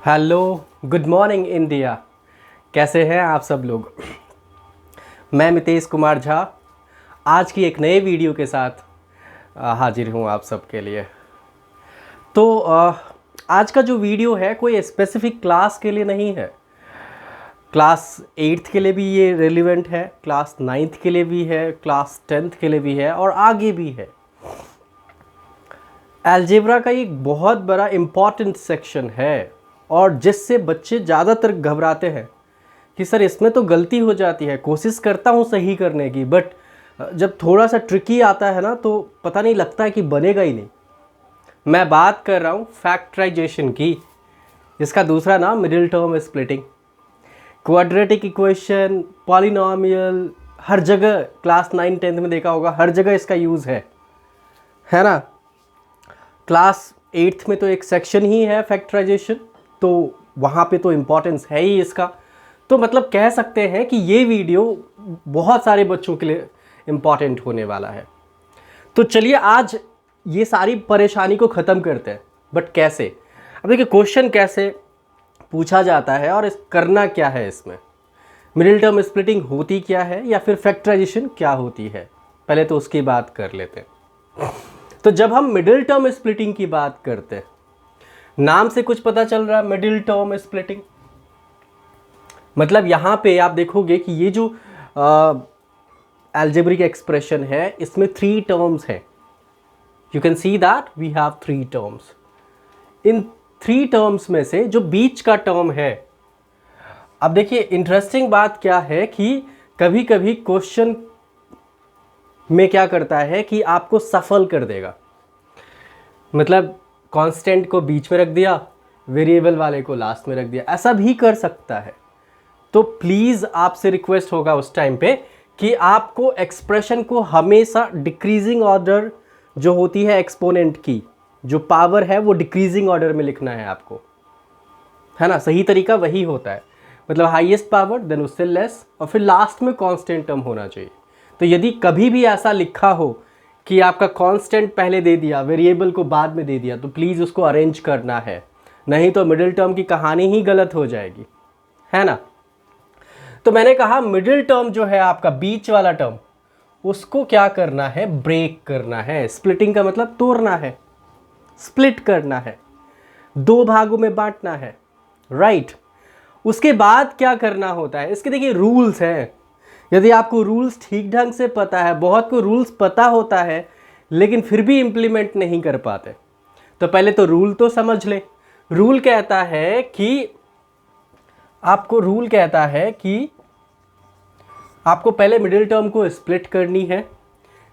Hello, good morning India. कैसे हैं आप सब लोग। मैं मितेश कुमार झा आज की एक नए वीडियो के साथ हाजिर हूं आप सबके लिए। तो आज का जो वीडियो है कोई स्पेसिफिक क्लास के लिए नहीं है। क्लास 8th के लिए भी ये रेलिवेंट है, क्लास 9th के लिए भी है, क्लास 10th के लिए भी है और आगे भी है। अलजेब्रा का एक बहुत बड़ा इम्पॉर्टेंट सेक्शन है और जिससे बच्चे ज़्यादातर घबराते हैं कि सर इसमें तो गलती हो जाती है। कोशिश करता हूँ सही करने की, बट जब थोड़ा सा ट्रिकी आता है ना तो पता नहीं लगता है कि बनेगा ही नहीं। मैं बात कर रहा हूँ फैक्टराइजेशन की, जिसका दूसरा नाम middle term splitting. Quadratic equation, polynomial, हर जगह क्लास 9-10 में देखा होगा, हर जगह इसका यूज़ है ना। क्लास 8th में तो एक सेक्शन ही है फैक्टराइजेशन, तो वहाँ पे तो इम्पोर्टेंस है ही इसका। तो मतलब कह सकते हैं कि ये वीडियो बहुत सारे बच्चों के लिए इम्पॉर्टेंट होने वाला है। तो चलिए आज ये सारी परेशानी को ख़त्म करते हैं। बट कैसे? अब देखिए क्वेश्चन कैसे पूछा जाता है और करना क्या है इसमें। मिडिल टर्म स्प्लिटिंग होती क्या है या फिर फैक्टराइजेशन क्या होती है, पहले तो उसकी बात कर लेते हैं। तो जब हम मिडिल टर्म स्प्लिटिंग की बात करते हैं, नाम से कुछ पता चल रहा है मिडिल टर्म स्प्लिटिंग मतलब यहाँ पे आप देखोगे कि ये जो अलजेब्रिक एक्सप्रेशन है इसमें 3 टर्म्स हैं। You can see that we have 3 terms. इन 3 टर्म्स में से जो बीच का टर्म है, अब देखिए इंटरेस्टिंग बात क्या है कि कभी कभी क्वेश्चन में क्या करता है कि आपको सफल कर देगा। मतलब कांस्टेंट को बीच में रख दिया, वेरिएबल वाले को लास्ट में रख दिया, ऐसा भी कर सकता है। तो प्लीज़ आपसे रिक्वेस्ट होगा उस टाइम पे कि आपको एक्सप्रेशन को हमेशा डिक्रीजिंग ऑर्डर जो होती है एक्सपोनेंट की जो पावर है वो डिक्रीजिंग ऑर्डर में लिखना है आपको, है ना। सही तरीका वही होता है, मतलब हाईएस्ट पावर देन उससे लेस और फिर लास्ट में कांस्टेंट टर्म होना चाहिए। तो यदि कभी भी ऐसा लिखा हो कि आपका कांस्टेंट पहले दे दिया, वेरिएबल को बाद में दे दिया, तो प्लीज़ उसको अरेंज करना है, नहीं तो मिडिल टर्म की कहानी ही गलत हो जाएगी, है ना। तो मैंने कहा मिडिल टर्म जो है आपका बीच वाला टर्म, उसको क्या करना है, ब्रेक करना है। स्प्लिटिंग का मतलब तोड़ना है, स्प्लिट करना है, 2 भागों में बांटना है, राइट। उसके बाद क्या करना होता है, इसके देखिए रूल्स हैं। यदि आपको रूल्स ठीक ढंग से पता है, बहुत को रूल्स पता होता है लेकिन फिर भी इंप्लीमेंट नहीं कर पाते, तो पहले तो रूल तो समझ ले। रूल कहता है कि आपको पहले मिडिल टर्म को स्प्लिट करनी है।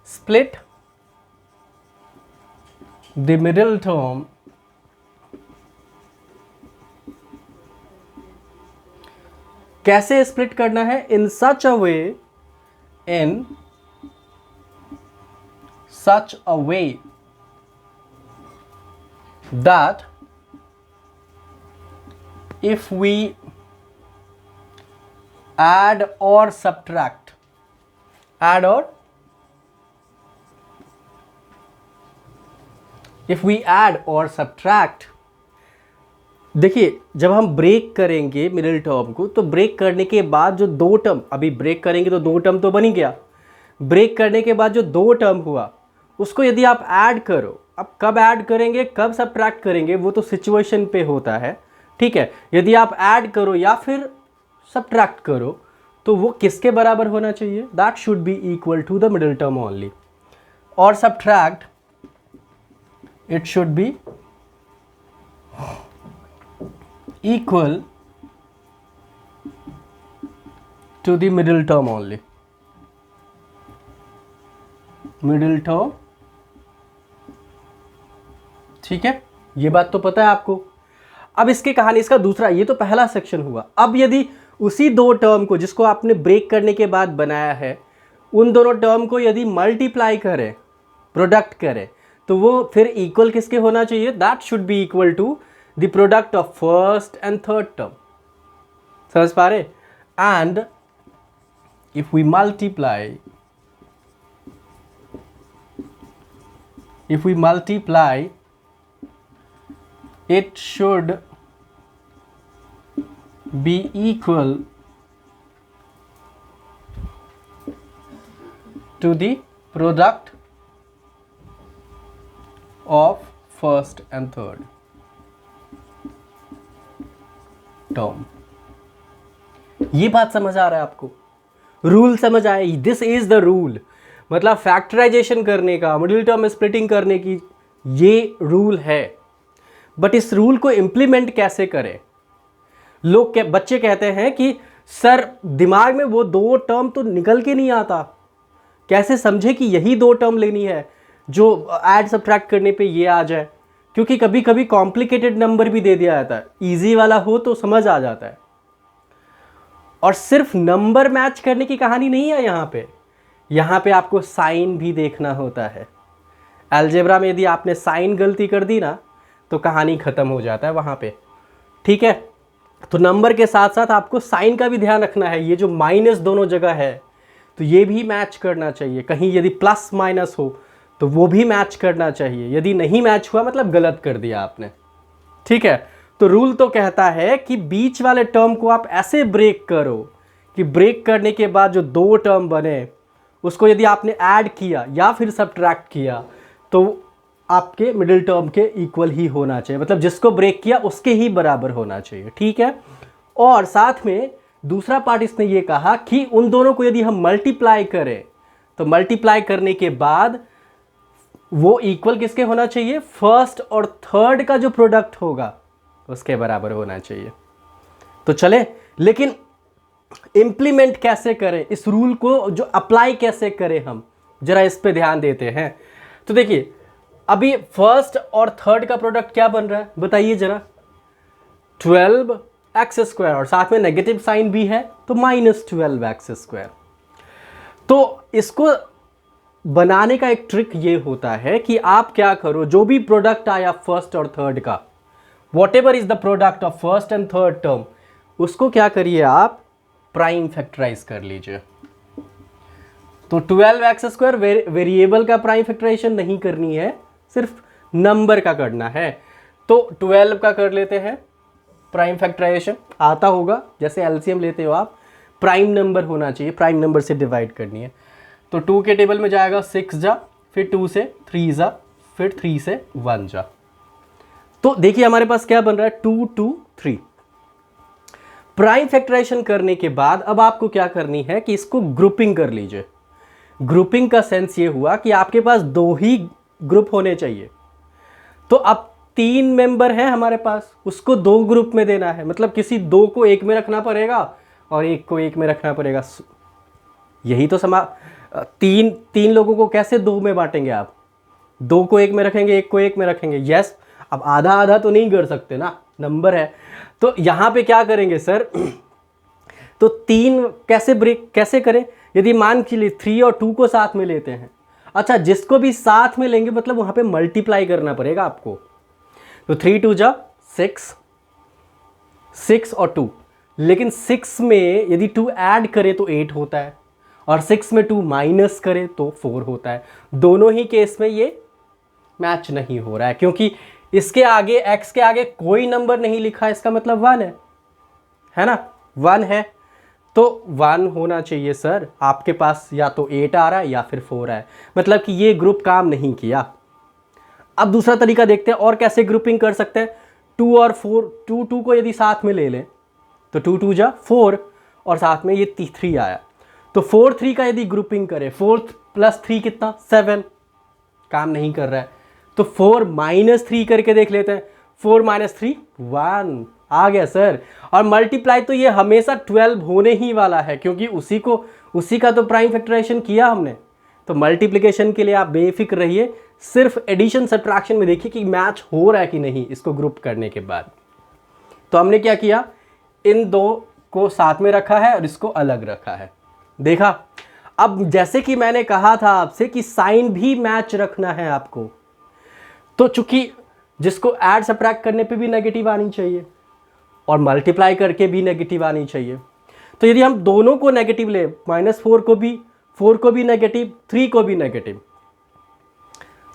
स्प्लिट द मिडिल टर्म कैसे स्प्लिट करना है, in such a way that if we add or subtract देखिए जब हम ब्रेक करेंगे मिडिल टर्म को, तो ब्रेक करने के बाद जो 2 टर्म, अभी ब्रेक करेंगे तो 2 टर्म तो बन ही गया। ब्रेक करने के बाद जो 2 टर्म हुआ उसको यदि आप ऐड करो, अब कब ऐड करेंगे कब सब्ट्रैक्ट करेंगे वो तो सिचुएशन पे होता है, ठीक है। यदि आप ऐड करो या फिर सब्ट्रैक्ट करो तो वो किसके बराबर होना चाहिए, that should be equal to the middle term only, और subtract it should be equal to the middle term only, middle term, ठीक है। ये बात तो पता है आपको। अब इसके कहानी, इसका दूसरा, ये तो पहला सेक्शन हुआ। अब यदि उसी 2 टर्म को जिसको आपने ब्रेक करने के बाद बनाया है, उन दोनों टर्म को यदि मल्टीप्लाई करें, प्रोडक्ट करें, तो वो फिर इक्वल किसके होना चाहिए, that should be equal to the product of first and third term. समझ पा रहे? And if we multiply it should be equal to the product of first and third term। ये बात समझ आ रहा है आपको? रूल समझ आया? This is the rule. मतलब फैक्टराइजेशन करने का, मिडिल टर्म स्प्लिटिंग करने की ये रूल है। बट इस रूल को इम्प्लीमेंट कैसे करें? बच्चे कहते हैं कि सर दिमाग में वो दो टर्म तो निकल के नहीं आता, कैसे समझे कि यही दो टर्म लेनी है जो ऐड सब्ट्रैक्ट करने पे ये आ जाए? क्योंकि कभी कभी कॉम्प्लिकेटेड नंबर भी दे दिया जाता है, इजी वाला हो तो समझ आ जाता है। और सिर्फ नंबर मैच करने की कहानी नहीं है यहाँ पे आपको साइन भी देखना होता है। अलजेब्रा में यदि आपने साइन गलती कर दी ना तो कहानी खत्म हो जाता है वहाँ पे, ठीक है? तो नंबर के साथ साथ आपको साइन का भी ध्यान रखना है। ये जो माइनस दोनों जगह है तो ये भी मैच करना चाहिए। कहीं यदि प्लस माइनस हो तो वो भी मैच करना चाहिए। यदि नहीं मैच हुआ मतलब गलत कर दिया आपने, ठीक है? तो रूल तो कहता है कि बीच वाले टर्म को आप ऐसे ब्रेक करो कि ब्रेक करने के बाद जो दो टर्म बने उसको यदि आपने ऐड किया या फिर सब्ट्रैक्ट किया तो आपके मिडिल टर्म के इक्वल ही होना चाहिए। मतलब जिसको ब्रेक किया उसके ही बराबर होना चाहिए, ठीक है? और साथ में दूसरा पार्ट इसने ये कहा कि उन दोनों को यदि हम मल्टीप्लाई करें तो मल्टीप्लाई करने के बाद वो इक्वल किसके होना चाहिए? फर्स्ट और थर्ड का जो प्रोडक्ट होगा उसके बराबर होना चाहिए। तो चले, लेकिन इंप्लीमेंट कैसे करें इस रूल को, जो अप्लाई कैसे करें हम, जरा इस पे ध्यान देते हैं। तो देखिए अभी फर्स्ट और थर्ड का प्रोडक्ट क्या बन रहा है बताइए जरा? 12x² और साथ में नेगेटिव साइन भी है तो -12x²। तो इसको बनाने का एक ट्रिक ये होता है कि आप क्या करो, जो भी प्रोडक्ट आया फर्स्ट और थर्ड का, what ever is the product of first and third term, उसको क्या करिए आप प्राइम फैक्टराइज कर लीजिए। तो 12x² वेरिएबल का प्राइम फैक्टराइजेशन नहीं करनी है, सिर्फ नंबर का करना है। तो 12 का कर लेते हैं प्राइम फैक्टराइजेशन, आता होगा जैसे एलसीएम लेते हो आप, प्राइम नंबर होना चाहिए, प्राइम नंबर से डिवाइड करनी है। तो 2 के टेबल में जाएगा 6 जा, फिर 2 से 3 जा, फिर 3 से 1 जा। तो देखिए हमारे पास क्या बन रहा है 2 2 3। प्राइम फैक्टराइजेशन करने के बाद अब आपको क्या करनी है कि इसको ग्रुपिंग कर लीजिए। ग्रुपिंग का सेंस ये हुआ कि आपके पास दो ही ग्रुप होने चाहिए। तो अब 3 मेंबर हैं हमारे पास, उसको 2 ग्रुप में देना है, मतलब किसी 2 को 1 में रखना पड़ेगा और 1 को 1 में रखना पड़ेगा। यही तो तीन लोगों को कैसे 2 में बांटेंगे आप? 2 को 1 में रखेंगे, 1 को 1 में रखेंगे। यस, अब आधा आधा तो नहीं कर सकते ना, नंबर है। तो यहां पे क्या करेंगे सर? तो 3 कैसे करें? यदि मान के लिए 3 और 2 को साथ में लेते हैं, अच्छा जिसको भी साथ में लेंगे मतलब वहां पे मल्टीप्लाई करना पड़ेगा आपको। तो 3 2 जा 6, 6 और 2, लेकिन 6 में यदि 2 ऐड करें तो 8 होता है और 6 में 2 माइनस करें तो 4 होता है। दोनों ही केस में ये मैच नहीं हो रहा है क्योंकि इसके आगे x के आगे कोई नंबर नहीं लिखा, इसका मतलब 1 है ना? 1 है तो 1 होना चाहिए सर। आपके पास या तो 8 आ रहा है या फिर 4 है, मतलब कि ये ग्रुप काम नहीं किया। अब दूसरा तरीका देखते हैं और कैसे ग्रुपिंग कर सकते हैं। 2 और 4, 2 को यदि साथ में ले लें तो 2 2 जा 4 और साथ में ये 3 आया, तो 4 3 का यदि ग्रुपिंग करें, 4 + 3 कितना 7, काम नहीं कर रहा है। तो 4 - 3 करके देख लेते हैं। 4 - 3 1 आ गया सर। और मल्टीप्लाई तो ये हमेशा 12 होने ही वाला है क्योंकि उसी का तो प्राइम फैक्टराइजेशन किया हमने। तो मल्टीप्लिकेशन के लिए आप बेफिक्र रहिए, सिर्फ एडिशन सब्ट्रैक्शन में देखिए कि मैच हो रहा है कि नहीं इसको ग्रुप करने के बाद। तो हमने क्या किया, इन 2 को साथ में रखा है और इसको अलग रखा है, देखा। अब जैसे कि मैंने कहा था आपसे कि साइन भी मैच रखना है आपको, तो चूंकि जिसको ऐड सब्ट्रैक्ट करने पे भी नेगेटिव आनी चाहिए और मल्टीप्लाई करके भी नेगेटिव आनी चाहिए। तो यदि हम दोनों को नेगेटिव ले, -4 को भी नेगेटिव, 3 को भी नेगेटिव,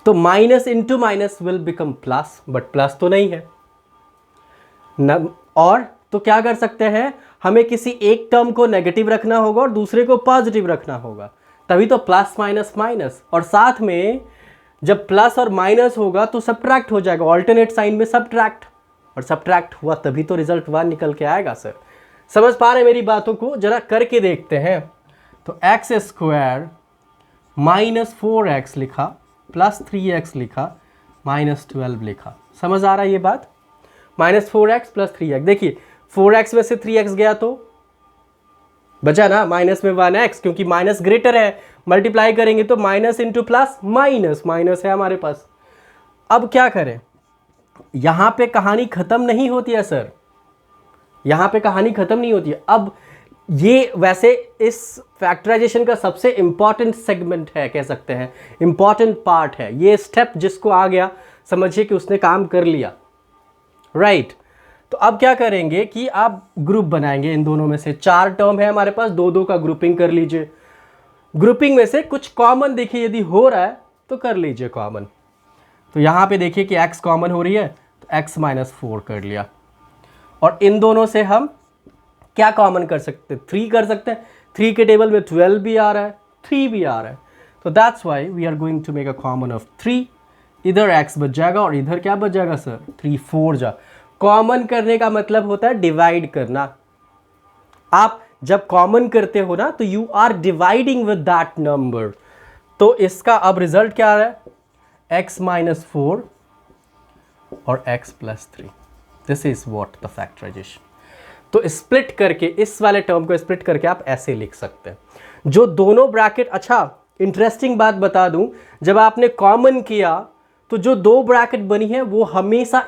तो minus into minus will become plus, but plus तो नहीं है और तो क्या कर सकते हैं, हमें किसी एक टर्म को नेगेटिव रखना होगा और दूसरे को पॉजिटिव रखना होगा, तभी तो प्लस माइनस माइनस। और साथ में जब प्लस और माइनस होगा तो सब्ट्रैक्ट हो जाएगा, ऑल्टरनेट साइन में सब्ट्रैक्ट, और सब्ट्रैक्ट हुआ तभी तो रिजल्ट 1 निकल के आएगा सर। समझ पा रहे मेरी बातों को, जरा करके देखते हैं। तो एक्स स्क्वायर माइनस 4x लिखा, प्लस 3x लिखा, माइनस 12 लिखा। समझ आ रहा है ये बात? माइनस 4x प्लस 3x, देखिए 4x में से 3x गया तो बचा ना माइनस में 1x, क्योंकि माइनस ग्रेटर है, मल्टीप्लाई करेंगे तो minus into plus minus, minus है हमारे पास। अब क्या करें, यहां पे कहानी खत्म नहीं होती है सर, यहां पे कहानी खत्म नहीं होती है। अब ये वैसे इस फैक्टराइजेशन का सबसे इंपॉर्टेंट सेगमेंट है, कह सकते हैं इंपॉर्टेंट पार्ट है ये स्टेप। जिसको आ गया समझिए कि उसने काम कर लिया, राइट। तो अब क्या करेंगे कि आप ग्रुप बनाएंगे इन दोनों में से। 4 टर्म है हमारे पास, 2 2 का ग्रुपिंग कर लीजिए। ग्रुपिंग में से कुछ कॉमन देखिए, यदि हो रहा है तो कर लीजिए कॉमन। तो यहां पे देखिए कि x कॉमन हो रही है, तो x माइनस 4 कर लिया। और इन दोनों से हम क्या कॉमन कर सकते हैं, 3 कर सकते हैं। 3 के टेबल में 12 भी आ रहा है, 3 भी आ रहा है, तो that's why we are going to make a common of 3। इधर x बच जाएगा और इधर क्या बच जाएगा सर, 3 4 जा। कॉमन करने का मतलब होता है डिवाइड करना। आप जब कॉमन करते हो ना तो you are dividing with that number. तो इसका अब रिजल्ट क्या आ रहा है, x माइनस 4 और x plus 3। This is what the factorization. तो स्प्लिट करके, इस वाले टर्म को स्प्लिट करके आप ऐसे लिख सकते हैं, जो दोनों ब्रैकेट। अच्छा इंटरेस्टिंग बात बता दूं, जब आपने कॉमन किया तो जो 2 ब्रैकेट बनी है वो हमेशा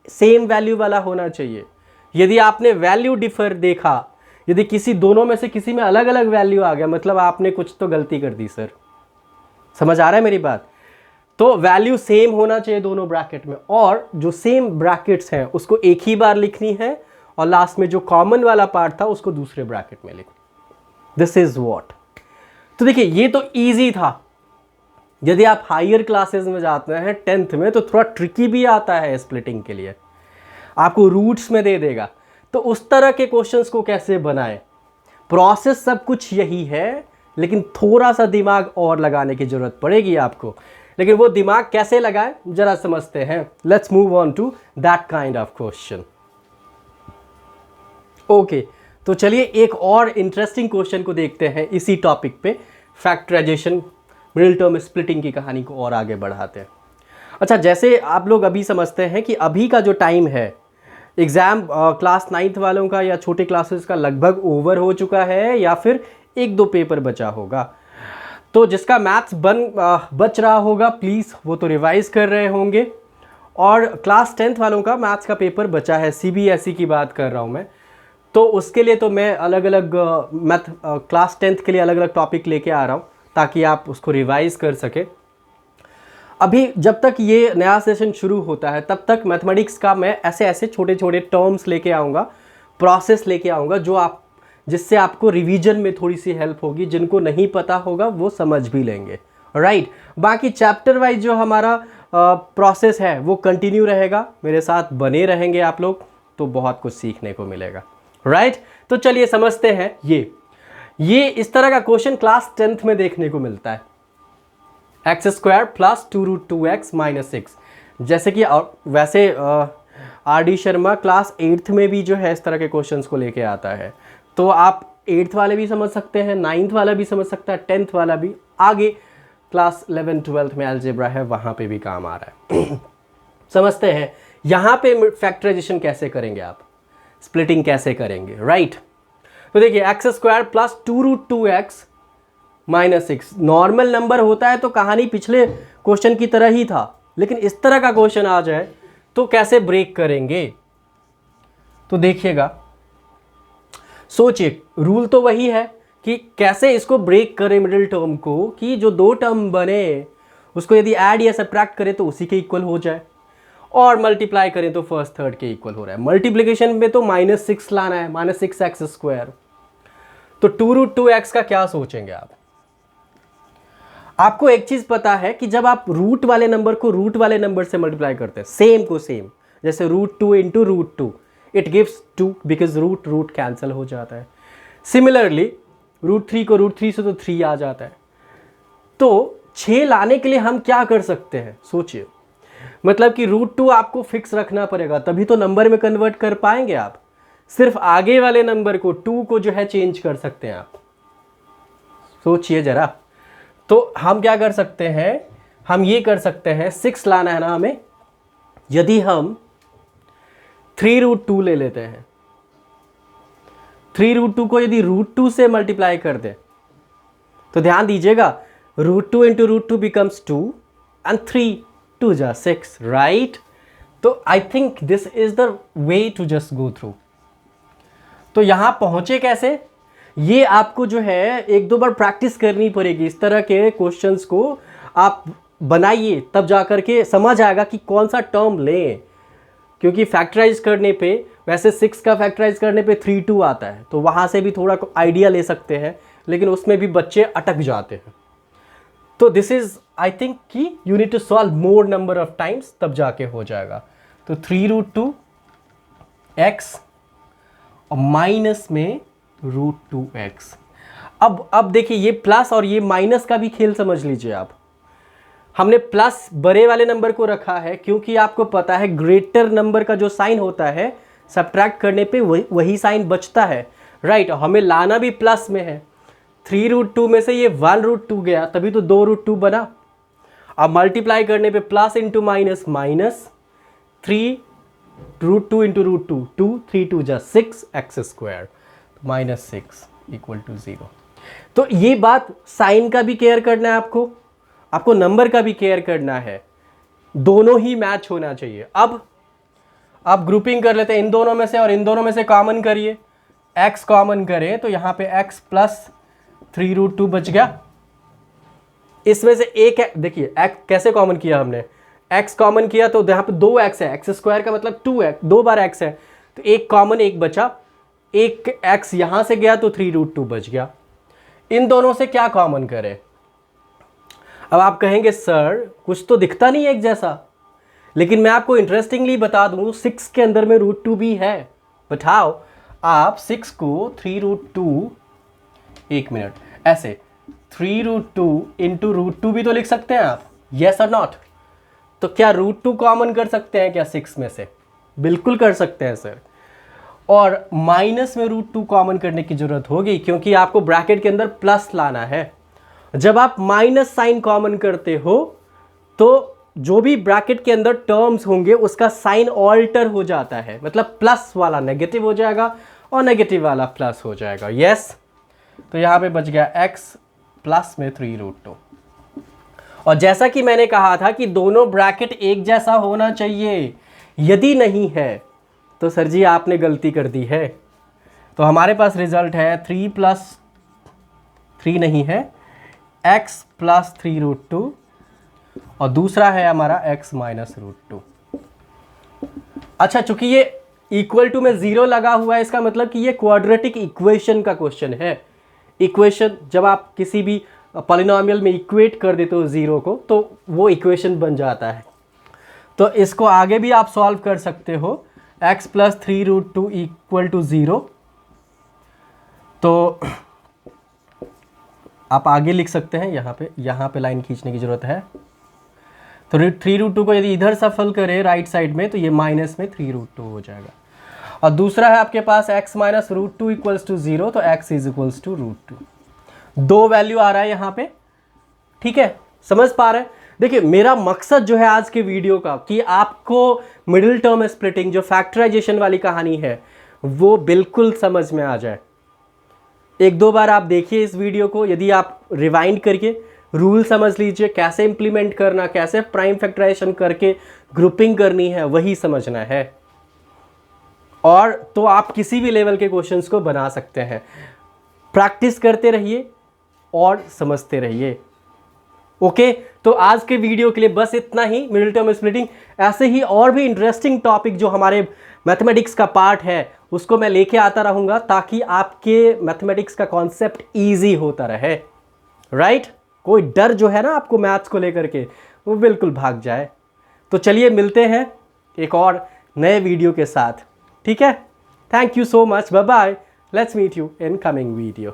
सेम वैल्यू वाला होना चाहिए। यदि आपने वैल्यू डिफर देखा, यदि किसी दोनों में से किसी में अलग अलग वैल्यू आ गया, मतलब आपने कुछ तो गलती कर दी सर। समझ आ रहा है मेरी बात? तो वैल्यू सेम होना चाहिए दोनों ब्रैकेट में, और जो सेम ब्रैकेट्स हैं उसको एक ही बार लिखनी है, और लास्ट में जो कॉमन वाला पार्ट था उसको दूसरे ब्रैकेट में लिखो। This is what. तो देखिए ये तो इजी था। यदि आप हायर क्लासेस में जाते हैं 10th में, तो थोड़ा ट्रिकी भी आता है स्प्लिटिंग के लिए, आपको रूट्स में दे देगा। तो उस तरह के क्वेश्चंस को कैसे बनाएं, प्रोसेस सब कुछ यही है, लेकिन थोड़ा सा दिमाग और लगाने की जरूरत पड़ेगी आपको। लेकिन वो दिमाग कैसे लगाएं जरा समझते हैं। Let's move on to that kind of question. Okay, तो चलिए एक और इंटरेस्टिंग क्वेश्चन को देखते हैं इसी टॉपिक पे, फैक्टराइजेशन मिडिल टर्म स्प्लिटिंग की कहानी को और आगे बढ़ाते हैं। अच्छा, जैसे आप लोग अभी समझते हैं कि अभी का जो टाइम है, एग्ज़ाम क्लास 9th वालों का या छोटे क्लासेस का लगभग ओवर हो चुका है, या फिर 1-2 पेपर बचा होगा। तो जिसका मैथ्स बच रहा होगा प्लीज़ वो तो रिवाइज कर रहे होंगे, और क्लास 10th वालों का मैथ्स का पेपर बचा है, CBSE की बात कर रहा हूँ मैं। तो उसके लिए तो मैं अलग अलग मैथ क्लास 10th के लिए अलग अलग टॉपिक लेके आ रहा हूँ, ताकि आप उसको रिवाइज कर सके। अभी जब तक ये नया सेशन शुरू होता है तब तक मैथमेटिक्स का मैं ऐसे ऐसे छोटे छोटे टर्म्स लेके आऊँगा, प्रोसेस लेके आऊँगा, जिससे आपको रिवीजन में थोड़ी सी हेल्प होगी। जिनको नहीं पता होगा वो समझ भी लेंगे, राइट। बाकी चैप्टर वाइज जो हमारा प्रोसेस है वो कंटिन्यू रहेगा, मेरे साथ बने रहेंगे आप लोग, तो बहुत कुछ सीखने को मिलेगा, राइट। तो चलिए समझते हैं। ये इस तरह का क्वेश्चन क्लास 10th में देखने को मिलता है, x square plus 2√2x minus 6। जैसे कि वैसे RD शर्मा क्लास 8th में भी जो है इस तरह के क्वेश्चंस को लेके आता है। तो आप 8th वाले भी समझ सकते हैं, 9th वाला भी समझ सकता है, 10th वाला भी, आगे क्लास 11 12th में अलजेब्रा है वहाँ पे भी काम आ रहा है। समझते हैं यहाँ पे फैक्टराइजेशन कैसे करेंगे, आप स्प्लिटिंग कैसे करेंगे, राइट। तो देखिए x square plus 2√2x minus 6 normal number होता है तो कहानी पिछले क्वेश्चन की तरह ही था, लेकिन इस तरह का क्वेश्चन आ जाए तो कैसे ब्रेक करेंगे। तो देखिएगा, सोचिए, रूल तो वही है कि कैसे इसको ब्रेक करें मिडिल टर्म को, कि जो 2 टर्म बने उसको यदि ऐड या सब्ट्रैक्ट करें तो उसी के इक्वल हो जाए, और मल्टीप्लाई करें तो फर्स्ट थर्ड के इक्वल हो रहा है। मल्टीप्लिकेशन में तो -6 लाना है, -6x स्क्वायर। तो 2√2x का क्या सोचेंगे आप? आपको एक चीज पता है कि जब आप रूट वाले नंबर को रूट वाले नंबर से मल्टीप्लाई करते हैं, सेम को सेम, जैसे √2 × √2, it gives 2 because root root cancel हो जाता है। सिमिलरली √3 को √3 से तो 3 आ जाता है। तो 6 लाने के लिए हम क्या कर सकते हैं सोचिए, मतलब कि √2 आपको फिक्स रखना पड़ेगा, तभी तो नंबर में कन्वर्ट कर पाएंगे आप। सिर्फ आगे वाले नंबर को 2 को जो है चेंज कर सकते हैं आप, सोचिए जरा। तो हम क्या कर सकते हैं, हम ये कर सकते हैं, 6 लाना है ना हमें, यदि हम 3√2 ले लेते हैं, 3√2 को यदि √2 से मल्टीप्लाई कर दें तो ध्यान दीजिएगा √2 इंटू √2 बिकम्स 2 एंड 3 2 जा 6, राइट। तो I think this is the way to just go through. तो यहां पहुंचे कैसे, ये आपको जो है एक दो बार प्रैक्टिस करनी पड़ेगी। इस तरह के क्वेश्चंस को आप बनाइए, तब जाकर के समझ आएगा कि कौन सा टर्म लें। क्योंकि फैक्टराइज करने पे, वैसे 6 का फैक्टराइज करने पे 3 2 आता है, तो वहाँ से भी थोड़ा आइडिया ले सकते हैं, लेकिन उसमें भी बच्चे अटक जाते हैं। तो दिस इज आई थिंक कि you need to solve more number of times, तब जाके हो जाएगा। तो 3√2 x और माइनस में √2x। अब देखिए ये प्लस और ये माइनस का भी खेल समझ लीजिए आप। हमने प्लस बड़े वाले नंबर को रखा है क्योंकि आपको पता है ग्रेटर नंबर का जो साइन होता है सब्ट्रैक्ट करने पे वही साइन बचता है, राइट। हमें लाना भी प्लस में है। 3√2 में से ये 1√2 गया, तभी तो 2√2 बना। अब मल्टीप्लाई करने पे plus into minus minus, 3√2 into √2 2 3 2 जा 6 x² -6 इक्वल टू 0। तो ये बात साइन का भी केयर करना है आपको नंबर का भी केयर करना है, दोनों ही मैच होना चाहिए। अब आप ग्रुपिंग कर लेते हैं इन दोनों में से, और इन दोनों में से कॉमन करिए, x कॉमन करें तो यहाँ पे x प्लस 3√2 बच गया। इसमें से एक देखिए x कैसे कॉमन किया हमने, x कॉमन किया तो यहाँ पे 2x है, x² का मतलब 2x, 2 बार x है, तो एक कॉमन एक बचा, एक x यहाँ से गया तो 3√2 बच गया। इन दोनों से क्या कॉमन करें। अब आप कहेंगे सर कुछ तो दिखता नहीं एक जैसा, लेकिन मैं आपको इंटरेस्टिंगली बता दूं 6 के अंदर में √2 भी है। बताओ आप 6 को 3√2, एक मिनट, ऐसे 3√2 इंटू √2 भी तो लिख सकते हैं आप, यस और नॉट। तो क्या √2 कॉमन कर सकते हैं क्या 6 में से, बिल्कुल कर सकते हैं सर। और माइनस में √2 कॉमन करने की जरूरत होगी क्योंकि आपको ब्रैकेट के अंदर प्लस लाना है। जब आप माइनस साइन कॉमन करते हो तो जो भी ब्रैकेट के अंदर टर्म्स होंगे उसका साइन ऑल्टर हो जाता है, मतलब प्लस वाला नेगेटिव हो जाएगा और नेगेटिव वाला प्लस हो जाएगा, यस। तो यहाँ पे बच गया x प्लस में 3√2। और जैसा कि मैंने कहा था कि दोनों ब्रैकेट एक जैसा होना चाहिए, यदि नहीं है तो सर जी आपने गलती कर दी है। तो हमारे पास रिजल्ट है 3 + 3 नहीं है, x प्लस 3√2 और दूसरा है हमारा x माइनस √2। अच्छा, चूंकि ये इक्वल टू में 0 लगा हुआ है, इसका मतलब कि ये क्वाड्रेटिक इक्वेशन का क्वेश्चन है। इक्वेशन जब आप किसी भी पॉलिनोमियल में इक्वेट कर देते हो 0 को तो वो इक्वेशन बन जाता है। तो इसको आगे भी आप सॉल्व कर सकते हो, x प्लस 3√2 इक्वल टू 0। तो आप आगे लिख सकते हैं, यहाँ पे लाइन खींचने की जरूरत है। तो 3√2 को यदि इधर सफल करें राइट साइड में तो ये माइनस में 3√2 हो जाएगा। और दूसरा है आपके पास x माइनस √2 इक्वल्स टू 0, तो x is equals to √2। 2 value आ रहा है यहाँ पे, ठीक है, समझ पा रहे हैं। देखिए मेरा मकसद जो है आज के वीडियो का कि आपको मिडिल टर्म स्प्लिटिंग जो फैक्टराइजेशन वाली कहानी है वो बिल्कुल समझ में आ जाए। एक दो बार आप देखिए इस वीडियो को, यदि आप रिवाइंड करके रूल समझ लीजिए, कैसे इंप्लीमेंट करना, कैसे प्राइम फैक्टराइजेशन करके ग्रुपिंग करनी है वही समझना है, और तो आप किसी भी लेवल के क्वेश्चंस को बना सकते हैं। प्रैक्टिस करते रहिए और समझते रहिए। ओके, तो आज के वीडियो के लिए बस इतना ही, मिडिल टर्म स्प्लिटिंग। ऐसे ही और भी इंटरेस्टिंग टॉपिक जो हमारे मैथमेटिक्स का पार्ट है उसको मैं लेके आता रहूँगा ताकि आपके मैथमेटिक्स का कॉन्सेप्ट ईजी होता रहे, राइट। कोई डर जो है ना आपको मैथ्स को लेकर के वो बिल्कुल भाग जाए। तो चलिए मिलते हैं एक और नए वीडियो के साथ। ठीक है, thank you so much, bye bye, let's meet you in coming video.